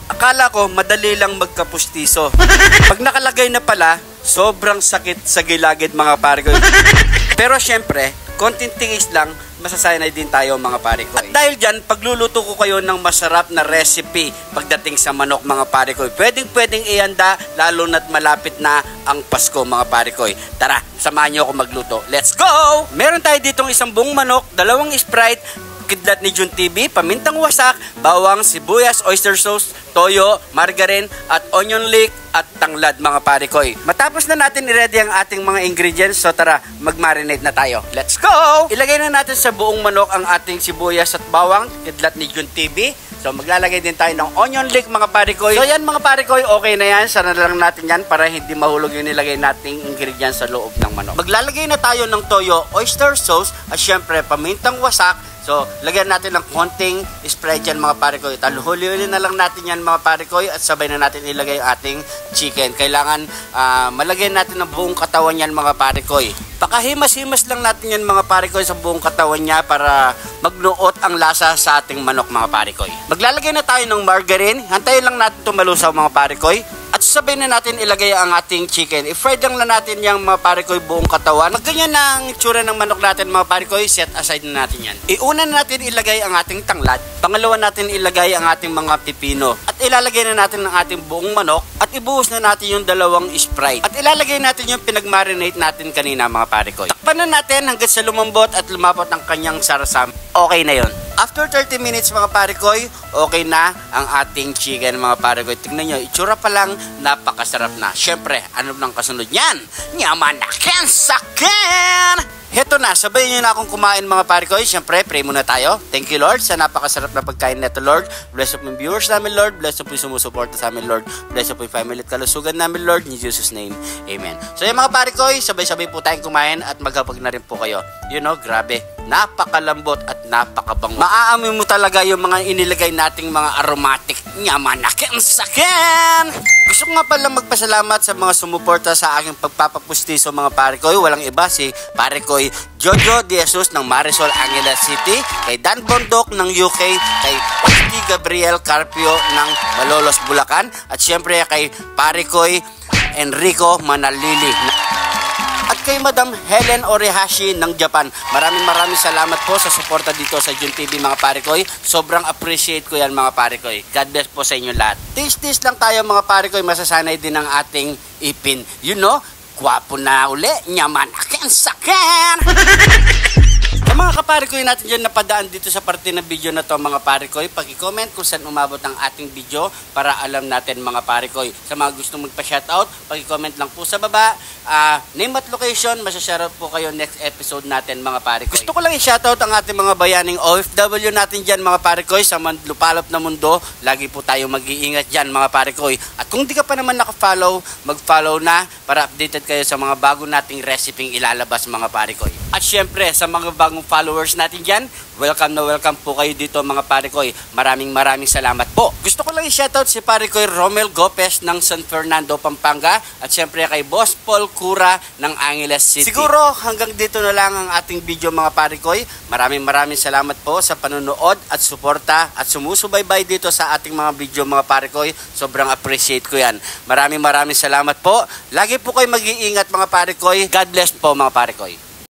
Akala ko madali lang magkapustiso. Pag nakalagay na pala, sobrang sakit sa gilagid mga pare ko. Pero syempre, konting tingis lang, masasanay din tayo mga pare ko. At dahil dyan, pagluluto ko kayo ng masarap na recipe pagdating sa manok mga pare ko. Pwedeng ihanda, lalo na't malapit na ang Pasko mga pare ko. Tara, samahan nyo ako magluto. Let's go! Meron tayo ditong isang buong manok, 2 Sprite, kidlat ni Jun TV, pamintang wasak, bawang, sibuyas, oyster sauce, toyo, margarine, at onion leek, at tanglad mga pare ko. Matapos na natin i-ready ang ating mga ingredients, so tara, mag-marinate na tayo. Let's go! Ilagay na natin sa buong manok ang ating sibuyas at bawang, kidlat ni Jun TV. So maglalagay din tayo ng onion leek mga pare ko. So yan mga pare ko, okay na yan. Sana lang natin yan para hindi mahulog yung nilagay nating ingredients sa loob ng manok. Maglalagay na tayo ng toyo, oyster sauce, at syempre pamintang wasak. So, lagyan natin ng konting Sprite yan mga pare ko. Huli-huli na lang natin yan mga pare ko at sabay na natin ilagay ang ating chicken. Kailangan malagyan natin ng buong katawan yan mga pare ko. Pakahimas-himas lang natin yan mga pare ko sa buong katawan niya para magnuot ang lasa sa ating manok mga pare ko. Maglalagay na tayo ng margarine. Hantayin lang natin tumalusaw mga pare ko. At sabay na natin ilagay ang ating chicken. I-fry lang na natin yung mga pare ko buong katawan. Magganyan na ang itsura ng manok natin mga pare ko. Set aside na natin yan. Iuna na natin ilagay ang ating tanglad. Pangalawa natin ilagay ang ating mga pipino. At ilalagay na natin ang ating buong manok. At ibuhos na natin yung 2 Sprite. At ilalagay natin yung pinag-marinate natin kanina mga pare ko. Takpan na natin hanggang sa lumambot at lumapot ang kanyang sarasam. Okay na yon. After 30 minutes mga pare ko, okay na ang ating chicken mga pare ko. Tingnan nyo, itsura pa lang, napakasarap na. Syempre, ano nang kasunod niyan? Yaman na sakin! Heto na, sabay nyo na akong kumain mga pare ko. Syempre, pray muna tayo. Thank you Lord sa napakasarap na pagkain neto Lord. Bless up yung viewers namin Lord. Bless up yung sumusuporta sa amin Lord. Bless up yung family at kalusugan namin Lord. In Jesus' name, Amen. So yung mga pare ko, sabay-sabay po tayong kumain at magkapag na rin po kayo. You know, grabe. Napakalambot at napakabango. Maaamoy mo talaga yung mga inilagay nating mga aromatic. Yaman na sakin! Gusto ko nga palang magpasalamat sa mga sumuporta sa aking pagpapapustiso mga pare ko. Walang iba si pare ko Jojo De Jesus ng Marisol Angeles City, kay Dan Bondok ng UK, kay Pasty Gabriel Carpio ng Malolos Bulacan, at syempre kay pare ko Enrico Manalili at kay Madam Helen Orehashi ng Japan. Maraming salamat po sa suporta dito sa Jun TV mga pare ko. Sobrang appreciate ko yan mga pare ko. God bless po sa inyo lahat. Tis lang tayo mga pare ko. Masasanay din ang ating ipin. You know, gwapo na uli. Nyaman akin sakin! Mga kapare ko natin dyan napadaan dito sa parte ng video na to mga pare ko, paki-comment kung saan umabot ang ating video para alam natin mga pare ko. Sa mga gustong magpa-shoutout, paki-comment lang po sa baba, name at location, masya-shoutout po kayo next episode natin mga pare ko. Gusto ko lang i-shoutout ang ating mga bayaning OFW natin dyan mga pare ko sa lupalop na mundo. Lagi po tayo mag-iingat dyan mga pare ko. At kung di ka pa naman naka-follow, mag-follow na para updated kayo sa mga bago nating recipe ilalabas mga pare ko. At syempre sa mga bagong followers natin dyan, welcome na welcome po kayo dito mga pare ko. Maraming salamat po. Gusto ko lang i-shoutout si pare ko Romel Gopez ng San Fernando, Pampanga, at syempre kay Boss Paul Cura ng Angeles City. Siguro hanggang dito na lang ang ating video mga pare ko. Maraming salamat po sa panonood at suporta at sumusubaybay dito sa ating mga video mga pare ko. Sobrang appreciate ko yan. Maraming salamat po. Lagi po kayo mag-iingat mga pare ko. God bless po mga pare ko.